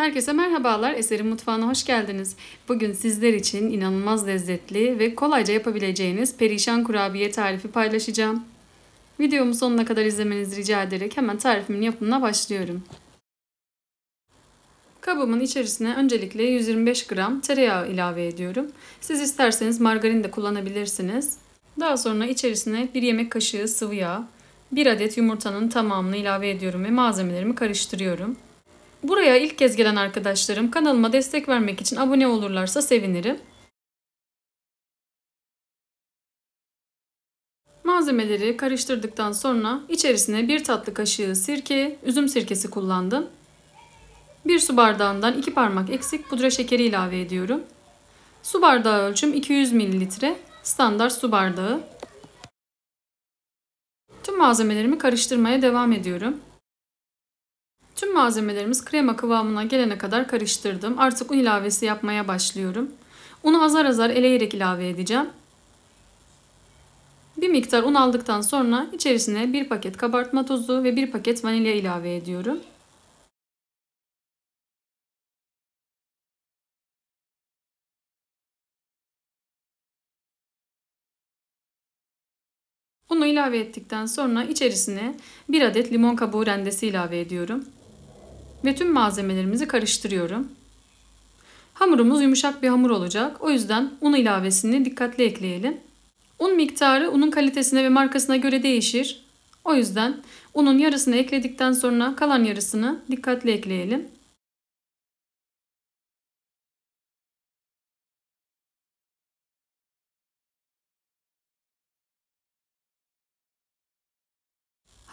Herkese merhabalar. Eser'in mutfağına hoş geldiniz. Bugün sizler için inanılmaz lezzetli ve kolayca yapabileceğiniz perişan kurabiye tarifi paylaşacağım. Videomu sonuna kadar izlemenizi rica ederek hemen tarifimin yapımına başlıyorum. Kabımın içerisine öncelikle 125 gram tereyağı ilave ediyorum. Siz isterseniz margarin de kullanabilirsiniz. Daha sonra içerisine 1 yemek kaşığı sıvı yağ, 1 adet yumurtanın tamamını ilave ediyorum ve malzemelerimi karıştırıyorum. Buraya ilk kez gelen arkadaşlarım kanalıma destek vermek için abone olurlarsa sevinirim. Malzemeleri karıştırdıktan sonra içerisine 1 tatlı kaşığı sirke, üzüm sirkesi kullandım. 1 su bardağından 2 parmak eksik pudra şekeri ilave ediyorum. Su bardağı ölçüm 200 ml, standart su bardağı. Tüm malzemelerimi karıştırmaya devam ediyorum. Tüm malzemelerimiz krema kıvamına gelene kadar karıştırdım. Artık un ilavesi yapmaya başlıyorum. Unu azar azar eleyerek ilave edeceğim. Bir miktar un aldıktan sonra içerisine 1 paket kabartma tozu ve 1 paket vanilya ilave ediyorum. Unu ilave ettikten sonra içerisine 1 adet limon kabuğu rendesi ilave ediyorum. Ve tüm malzemelerimizi karıştırıyorum. Hamurumuz yumuşak bir hamur olacak. O yüzden un ilavesini dikkatli ekleyelim. Un miktarı unun kalitesine ve markasına göre değişir. O yüzden unun yarısını ekledikten sonra kalan yarısını dikkatli ekleyelim.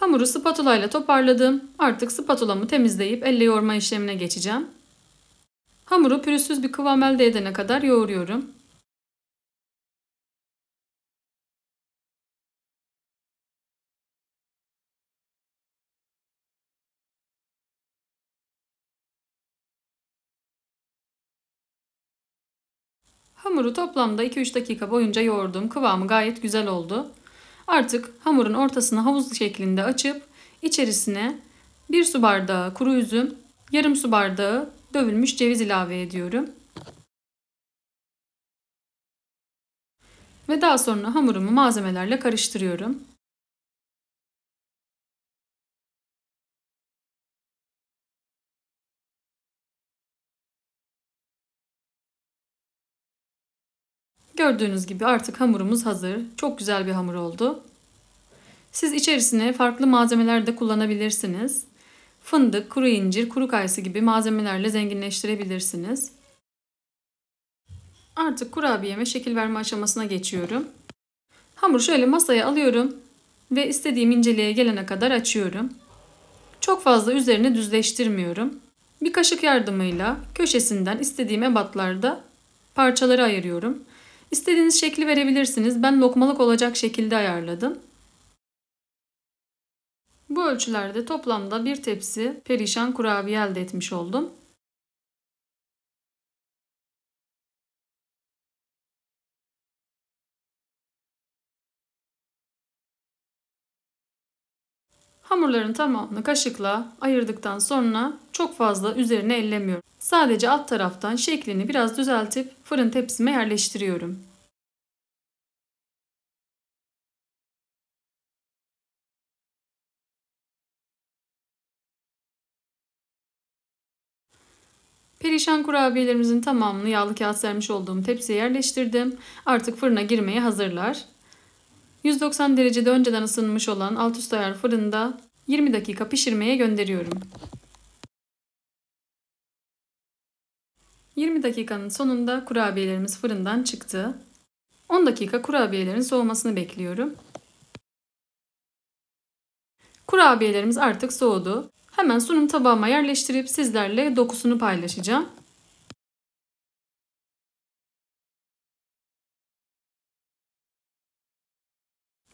Hamuru spatula ile toparladım. Artık spatulamı temizleyip elle yoğurma işlemine geçeceğim. Hamuru pürüzsüz bir kıvam elde edene kadar yoğuruyorum. Hamuru toplamda 2-3 dakika boyunca yoğurdum. Kıvamı gayet güzel oldu. Artık hamurun ortasını havuz şeklinde açıp içerisine 1 su bardağı kuru üzüm, yarım su bardağı dövülmüş ceviz ilave ediyorum. Ve daha sonra hamurumu malzemelerle karıştırıyorum. Gördüğünüz gibi artık hamurumuz hazır. Çok güzel bir hamur oldu. Siz içerisine farklı malzemeler de kullanabilirsiniz. Fındık, kuru incir, kuru kayısı gibi malzemelerle zenginleştirebilirsiniz. Artık kurabiyeme şekil verme aşamasına geçiyorum. Hamuru şöyle masaya alıyorum ve istediğim inceliğe gelene kadar açıyorum. Çok fazla üzerine düzleştirmiyorum. Bir kaşık yardımıyla köşesinden istediğim ebatlarda parçaları ayırıyorum. İstediğiniz şekli verebilirsiniz. Ben lokmalık olacak şekilde ayarladım. Bu ölçülerde toplamda bir tepsi perişan kurabiye elde etmiş oldum. Hamurların tamamını kaşıkla ayırdıktan sonra çok fazla üzerine ellemiyorum. Sadece alt taraftan şeklini biraz düzeltip fırın tepsime yerleştiriyorum. Perişan kurabiyelerimizin tamamını yağlı kağıt sermiş olduğum tepsiye yerleştirdim. Artık fırına girmeye hazırlar. 190 derecede önceden ısınmış olan alt üst ayar fırında 20 dakika pişirmeye gönderiyorum. 20 dakikanın sonunda kurabiyelerimiz fırından çıktı. 10 dakika kurabiyelerin soğumasını bekliyorum. Kurabiyelerimiz artık soğudu. Hemen sunum tabağıma yerleştirip sizlerle dokusunu paylaşacağım.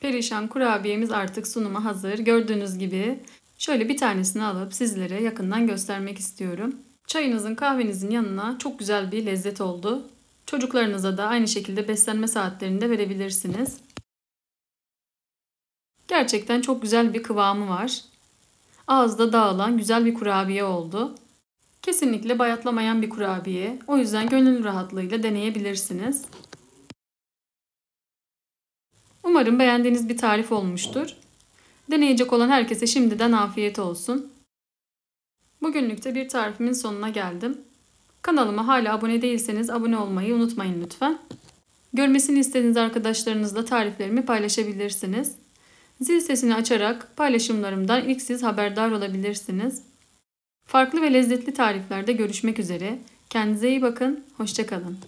Perişan kurabiyemiz artık sunuma hazır. Gördüğünüz gibi şöyle bir tanesini alıp sizlere yakından göstermek istiyorum. Çayınızın, kahvenizin yanına çok güzel bir lezzet oldu. Çocuklarınıza da aynı şekilde beslenme saatlerinde verebilirsiniz. Gerçekten çok güzel bir kıvamı var. Ağızda dağılan güzel bir kurabiye oldu. Kesinlikle bayatlamayan bir kurabiye. O yüzden gönül rahatlığıyla deneyebilirsiniz. Umarım beğendiğiniz bir tarif olmuştur. Deneyecek olan herkese şimdiden afiyet olsun. Bugünlük de bir tarifimin sonuna geldim. Kanalıma hala abone değilseniz abone olmayı unutmayın lütfen. Görmesini istediğiniz arkadaşlarınızla tariflerimi paylaşabilirsiniz. Zil sesini açarak paylaşımlarımdan ilk siz haberdar olabilirsiniz. Farklı ve lezzetli tariflerde görüşmek üzere. Kendinize iyi bakın, hoşça kalın.